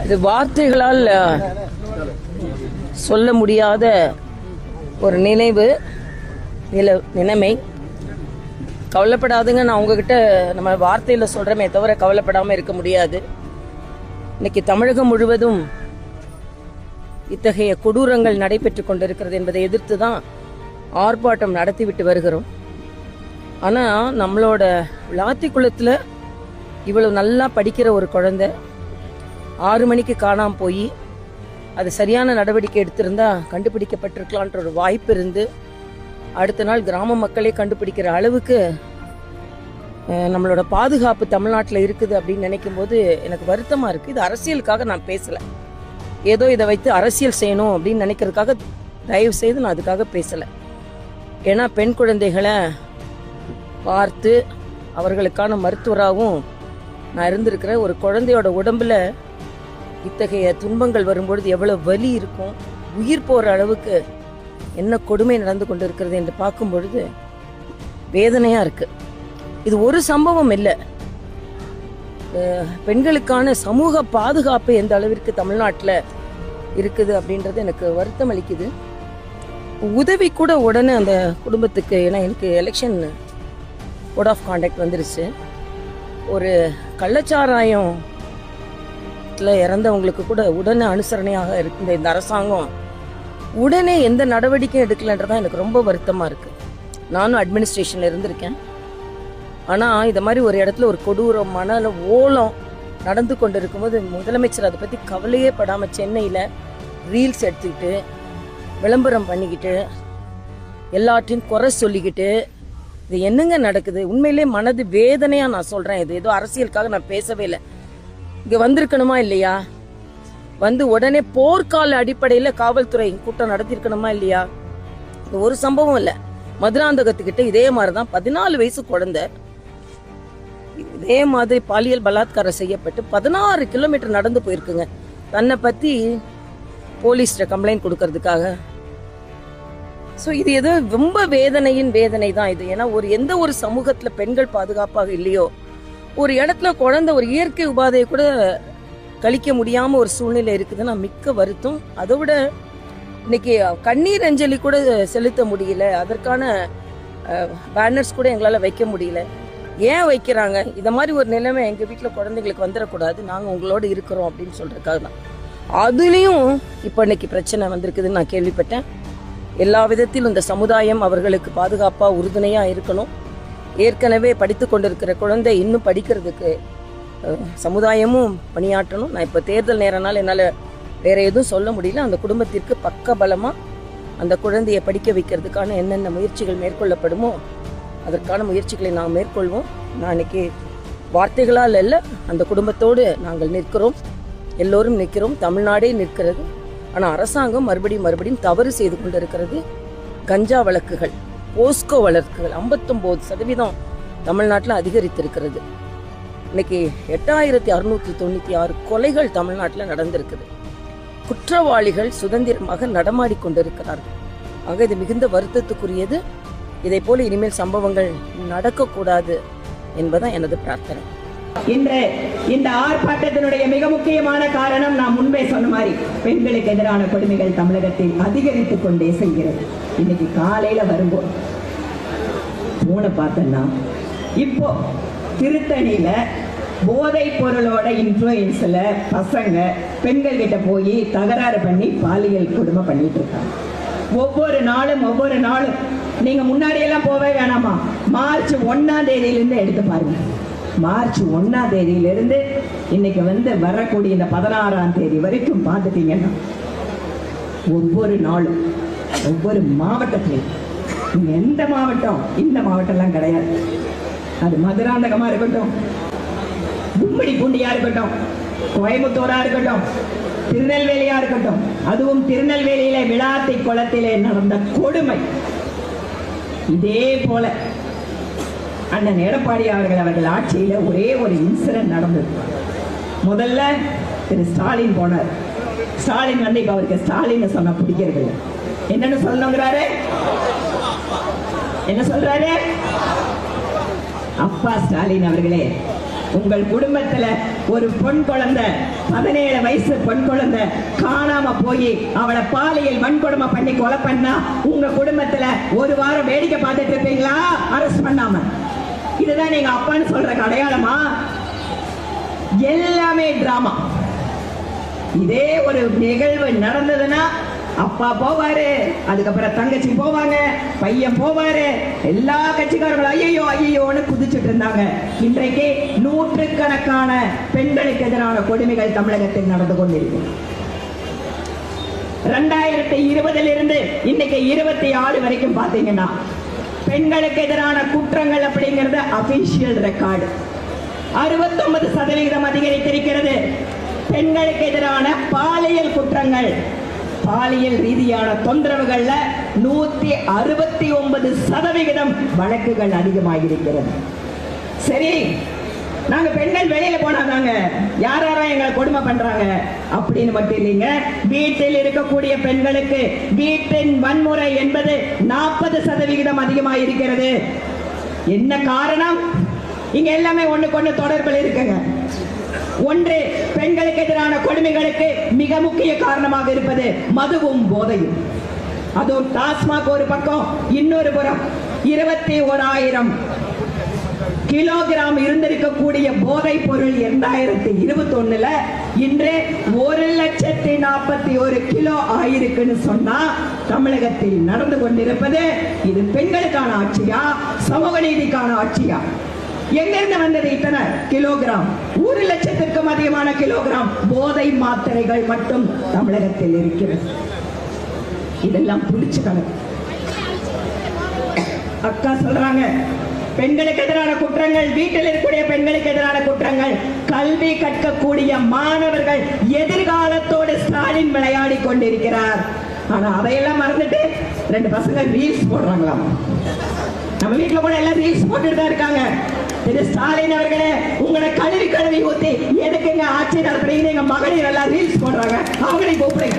இது வார்த்தைகளால் சொல்ல முடியாத ஒரு நிலைமை. கவலைப்படாதுங்க, நான் உங்ககிட்ட நம்ம வார்த்தையில சொல்றமே தவிர கவலைப்படாம இருக்க முடியாது. இன்னைக்கு தமிழகம் முழுவதும் இத்தகைய கொடூரங்கள் நடைபெற்றுக் கொண்டிருக்கிறது என்பதை எதிர்த்து தான் ஆர்ப்பாட்டம் நடத்திவிட்டு வருகிறோம். ஆனா நம்மளோட விளாத்திக்குளத்துல இவ்வளவு நல்லா படிக்கிற ஒரு குழந்தை 6 மணிக்கு காணாம போய் அது சரியான நடவடிக்கை எடுத்திருந்தா கண்டுபிடிக்கப்பட்டிருக்கலான்ற ஒரு வாய்ப்பு இருந்து அடுத்த நாள் கிராம மக்களே கண்டுபிடிக்கிற அளவுக்கு நம்மளோட பாதுகாப்பு தமிழ்நாட்டில் இருக்குது அப்படின்னு நினைக்கும் போது எனக்கு வருத்தமா இருக்கு. இது அரசியலுக்காக நான் பேசல, ஏதோ இதை வைத்து அரசியல் செய்யணும் அப்படின்னு நினைக்கிறதுக்காக தயவு செய்து நான் அதுக்காக பேசல. ஏன்னா பெண் குழந்தைகளை பார்த்து அவர்களுக்கான மருத்துவராகவும் நான் இருந்திருக்கிற ஒரு குழந்தையோட உடம்புல இத்தகைய துன்பங்கள் வரும்பொழுது எவ்வளவு வலி இருக்கும், உயிர் போற அளவுக்கு என்ன கொடுமை நடந்து கொண்டு இருக்கிறது என்று பார்க்கும் பொழுது வேதனையா இருக்கு. இது ஒரு சம்பவம் இல்லை, பெண்களுக்கான சமூக பாதுகாப்பு எந்த அளவிற்கு தமிழ்நாட்டில் இருக்குது அப்படின்றது எனக்கு வருத்தம் அளிக்குது. உதவி கூட உடனே அந்த குடும்பத்துக்கு, ஏன்னா எனக்கு எலெக்ஷன் கோட் ஆஃப் கான்டக்ட் வந்துருச்சு. ஒரு கள்ளச்சாராயம் இறந்தவங்களுக்கு கூட உடனே அனுசரணையாக இருந்த இந்த அரசாங்கம் உடனே எந்த நடவடிக்கையும் எடுக்கலன்றதான் எனக்கு ரொம்ப வருத்தமா இருக்கு. நானும் அட்மினிஸ்ட்ரேஷன்ல இருந்திருக்கேன். ஆனா இந்த மாதிரி ஒரு இடத்துல ஒரு கொடூரம் மணல ஓலம் நடந்து கொண்டு இருக்கும்போது முதலமைச்சர் அதை பத்தி கவலையே படாம சென்னையில ரீல்ஸ் எடுத்துக்கிட்டு விளம்பரம் பண்ணிக்கிட்டு எல்லாத்தையும் குறை சொல்லிக்கிட்டு இது என்னங்க நடக்குது? உண்மையிலே மனது வேதனையா நான் சொல்றேன். இது ஏதோ அரசியலுக்காக நான் பேசவே இல்லை. இங்க வந்திருக்கணுமா இல்லையா? வந்து உடனே போர்க்கால அடிப்படையில காவல்துறை கூட்டம் நடத்திருக்கணுமா இல்லையா? ஒரு சம்பவம் இல்ல, மதுராந்தகத்துக்கிட்ட இதே மாதிரிதான் 14 வயசு குழந்தை இதே மாதிரி பாலியல் பலாத்காரம் செய்யப்பட்டு 16 கிலோமீட்டர் நடந்து போயிருக்குங்க தன்னை பத்தி போலீஸ்ல கம்ப்ளைண்ட் கொடுக்கறதுக்காக. சோ இது ஏதோ ரொம்ப வேதனையின் வேதனை தான் இது. ஏன்னா எந்த ஒரு சமூகத்துல பெண்கள் பாதுகாப்பாக இல்லையோ, ஒரு இடத்துல குழந்தை ஒரு இயற்கை உபாதையை கூட கழிக்க முடியாம ஒரு சூழ்நிலை இருக்குதுன்னா மிக்க வருத்தம். அதை விட இன்னைக்கு கண்ணீர் அஞ்சலி கூட செலுத்த முடியல, அதற்கான பேனர்ஸ் கூட எங்களால வைக்க முடியல. ஏன் வைக்கிறாங்க? இத மாதிரி ஒரு நிலைமை எங்க வீட்டுல குழந்தைங்களுக்கு வந்துடக்கூடாது, நாங்க உங்களோட இருக்கிறோம் அப்படின்னு சொல்றதுக்காக தான். அதுலயும் இப்ப இன்னைக்கு பிரச்சனை வந்திருக்குதுன்னு நான் கேள்விப்பட்டேன். எல்லா விதத்திலும் இந்த சமுதாயம் அவர்களுக்கு பாதுகாப்பா உறுதுணையா இருக்கணும். ஏற்கனவே படித்து கொண்டிருக்கிற குழந்தை இன்னும் படிக்கிறதுக்கு சமுதாயமும் பணியாற்றணும். நான் இப்ப தேர்தல் நேரனால என்னால வேற எதுவும் சொல்ல முடியல. அந்த குடும்பத்திற்கு பக்க பலமா அந்த குழந்தையை படிக்க வைக்கிறதுக்கான என்னென்ன முயற்சிகள் மேற்கொள்ளப்படுமோ அதற்கான முயற்சிகளை நாம் மேற்கொள்வோம். நான் இன்னைக்கு வார்த்தைகளால் அல்ல, அந்த குடும்பத்தோடு நாங்கள் நிற்கிறோம், எல்லோரும் நிற்கிறோம், தமிழ்நாடே நிற்கிறது. ஆனா அரசாங்கம் மறுபடியும் தவறு செய்து கொண்டிருக்கிறது. கஞ்சா வழக்குகள், போஸ்கோ வழக்குகள் 59% தமிழ்நாட்டில் அதிகரித்திருக்கிறது. இன்னைக்கு 8696 கொலைகள் தமிழ்நாட்டில் நடந்திருக்குது. குற்றவாளிகள் சுதந்திரமாக நடமாடி கொண்டிருக்கிறார்கள். ஆக இது மிகுந்த வருத்தத்துக்குரியது. இதை போல இனிமேல் சம்பவங்கள் நடக்கக்கூடாது என்பதான் எனது பிரார்த்தனை. இன்று இந்த ஆர்ப்பாட்டத்தினுடைய மிக முக்கியமான காரணம் நான் முன்பே சொன்ன மாதிரி பெண்களுக்கு எதிரான கொடுமைகள் தமிழகத்தில் அதிகரித்துக் கொண்டே செல்கிறது. இன்னைக்கு காலையில வரும்போது போன பார்த்தேன்னா இப்போ திருத்தணியில போதை பொருளோட இன்ஃப்ளூயன்ஸ்ல பசங்க பெண்கள் கிட்ட போய் தகராறு பண்ணி பாலியல் கொடுமை பண்ணிட்டு இருக்காங்க. ஒவ்வொரு நாளும் நீங்க முன்னாடி எல்லாம் போவே வேணாமா, மார்ச் 1ஆம் தேதியிலிருந்து எடுத்து பாருங்க. மார்ச் 1ஆம் தேதியிலிருந்து இன்னைக்கு வரக்கூடிய இந்த 16ஆம் தேதி வரைக்கும் பார்த்துட்டீங்கன்னா ஒவ்வொரு நாளும் ஒவ்வொரு மாவட்டத்திலையும், எந்த மாவட்டம் இந்த மாவட்டம்லாம் கிடையாது, அது மதுராந்தகமா இருக்கட்டும், கும்மிடி பூண்டியா இருக்கட்டும், கோயம்புத்தூரா இருக்கட்டும், திருநெல்வேலியா இருக்கட்டும், அதுவும் திருநெல்வேலியில விளாத்தி குளத்திலே நடந்த கொடுமை. இதே போல அண்ணன் எடப்பாடி அவர்கள் ஆட்சியில ஒரே ஒரு இன்சிடென்ட் நடந்தது. முதல்ல திரு ஸ்டாலின் போனார். ஸ்டாலின் இப்ப அவருக்கு ஸ்டாலின் சொன்ன பிடிக்கிறது என்னன்னு சொல்லுங்கிறாரு, என்ன சொல்றாரு? அப்பா ஸ்டாலின் அவர்களே, உங்கள் குடும்பத்துல ஒரு பொன் குழந்தை 17 வயசு பொன் குழந்தை காணாம போய் அவளை பாலியல் வன்கொடுமை பண்ணி கொலை பண்ணா உங்க குடும்பத்துல ஒரு வாரம் வேடிக்கை பார்த்துட்டு இருப்பீங்களா? அரெஸ்ட் பண்ணாம. இதுதான் நீங்க அப்பான்னு சொல்ற அடையாளமா? எல்லாமே டிராமா. இதே ஒரு நிகழ்வு நடந்ததுன்னா அப்பா போவாரு, அதுக்கப்புறம் தங்கச்சி போவாங்க, பையன் போவாரு, எல்லா கட்சிக்காரர்களும் ஐயோ ஐயோன்னு குதிச்சுட்டு இருந்தாங்க. இன்றைக்கு நூற்றுக்கணக்கான பெண்களுக்கு எதிரான கொடுமைகள் தமிழகத்தில் நடந்து கொண்டிருக்கும். 2020 இருந்து இன்னைக்கு 26 வரைக்கும் பாத்தீங்கன்னா பெண்களுக்கு எதிரான குற்றங்கள் அப்படிங்கிறது அபிஷியல் ரெக்கார்டு 69% அதிகரித்திருக்கிறது. பெண்களுக்கு எதிரான பாலியல் குற்றங்கள், பாலியல் ரீதியான தொந்தரவுகள்ல 169% வழக்குகள் அதிகமாகியிருக்கிறது. சரி, நாங்க பெண்கள் வெளியில போனாதாங்க யாரா எங்களை கொடுமை பண்றாங்க அப்படின்னு மட்டும் இல்லைங்க. வீட்டில் இருக்கக்கூடிய பெண்களுக்கு வீட்டின் வன்முறை என்பது 40% அதிகமாயிருக்கிறது. என்ன காரணம்? இங்க எல்லாமே ஒண்ணுக்கொண்ணு தொடர்பில் இருக்குங்க. ஒன்று, பெண்களுக்கு எதிரான கொடுமைகளுக்கு மிக முக்கிய காரணமாக இருப்பது மதுவும் போதையும். அதுவும் டாஸ்மாக் ஒரு பக்கம், இன்னொரு புறம் 21,000 கிலோகிராம் இருந்திருக்கக்கூடிய போதை பொருள் 2021 இன்று 1,41,000 கிலோ ஆயிருக்குன்னு சொன்னா தமிழகத்தில் நடந்து கொண்டிருப்பது இது பெண்களுக்கான ஆட்சியா, சமூக நீதிக்கான ஆட்சியா? எங்கிருந்து வந்தது இத்தனை கிலோகிராம்? 1,00,000க்கும் அதிகமான கிலோகிராம் போதை மாத்திரைகள் மட்டும் தமிழகத்தில் இருக்கிறது. இதெல்லாம் புடிச்சுக்கணும். அக்கா சொல்றாங்க பெண்களுக்கு எதிரான குற்றங்கள், வீட்டில் இருக்கக்கூடிய பெண்களுக்கு எதிரான குற்றங்கள், கல்வி கற்கக்கூடிய மாணவர்கள் எதிர்காலத்தோடு ஸ்டாலின் விளையாடி கொண்டிருக்கிறார். ஆனா அதையெல்லாம் மறந்துட்டு 2 பசங்க ரீல்ஸ் போடுறாங்களாம். நம்ம வீட்டுல கூட எல்லாம் ரீல்ஸ் போட்டுட்டு தான் இருக்காங்க. திரு ஸ்டாலின் அவர்களே, உங்களை கழுவி ஊத்தி எதுக்குங்க ஆட்சி நடத்துறீங்க? எங்க மகளிர் எல்லாம் ரீல்ஸ் போடுறாங்க, அவங்களையும் கூப்பிடுங்க.